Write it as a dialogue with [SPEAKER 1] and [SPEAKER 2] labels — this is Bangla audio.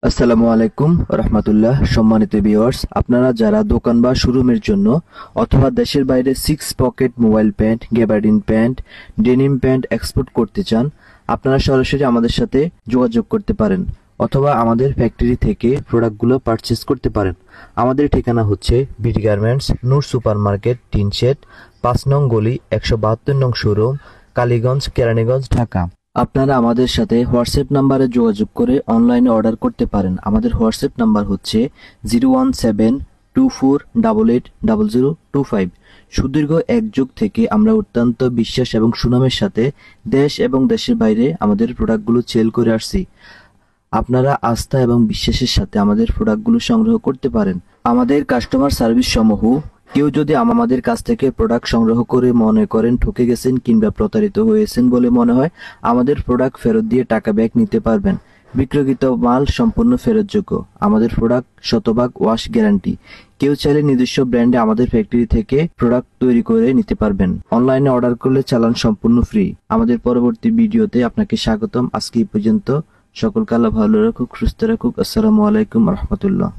[SPEAKER 1] আসসালামু আলাইকুম রহমতুল্লাহ। সম্মানিত ভিউয়ার্স, আপনারা যারা দোকান বা শোরুমের জন্য অথবা দেশের বাইরে 6 pocket mobile pant, gabardine pant, denim pant export করতে চান, আপনারা সরাসরি আমাদের সাথে যোগাযোগ করতে পারেন অথবা আমাদের ফ্যাক্টরি থেকে প্রোডাক্টগুলো পারচেজ করতে পারেন। আমাদের ঠিকানা হচ্ছে বিডি গার্মেন্টস, নূর সুপার মার্কেট, টিনশেড, 5 নং গলি, 172 নং শোরুম, কালীগঞ্জ, কেরানীগঞ্জ, ঢাকা। আপনারা আমাদের সাথে হোয়াটসঅ্যাপ নাম্বারে যোগাযোগ করে অনলাইনে অর্ডার করতে পারেন। আমাদের হোয়াটসঅ্যাপ নাম্বার হচ্ছে 01724880025। সুদীর্ঘ 1 যুগ থেকে আমরা অত্যন্ত বিশ্বাস এবং সুনামের সাথে দেশ এবং দেশের বাইরে আমাদের প্রোডাক্টগুলো সেল করে আসছি। আপনারা আস্থা এবং বিশ্বাসের সাথে আমাদের প্রোডাক্টগুলো সংগ্রহ করতে পারেন। আমাদের কাস্টমার সার্ভিস সমূহ, কেউ যদি আমাদের কাছ থেকে প্রোডাক্ট সংগ্রহ করে মনে করেন ঠকে গেছেন কিংবা প্রতারিত হয়েছেন বলে মনে হয়, আমাদের প্রোডাক্ট ফেরত দিয়ে টাকা ব্যাক নিতে পারবেন। বিক্রয়কৃত মাল সম্পূর্ণ ফেরতযোগ্য। আমাদের প্রোডাক্ট শতভাগ ওয়াশ গ্যারান্টি। কেউ চাইলে নিজস্ব ব্র্যান্ডে আমাদের ফ্যাক্টরি থেকে প্রোডাক্ট তৈরি করে নিতে পারবেন। অনলাইনে অর্ডার করলে চালান সম্পূর্ণ ফ্রি। আমাদের পরবর্তী ভিডিওতে আপনাকে স্বাগতম। আজকে এই পর্যন্ত। সকলকে আল্লাহ ভালো রাখুক, সুস্থ রাখুক। আসসালামু আলাইকুম রহমতুল্লাহ।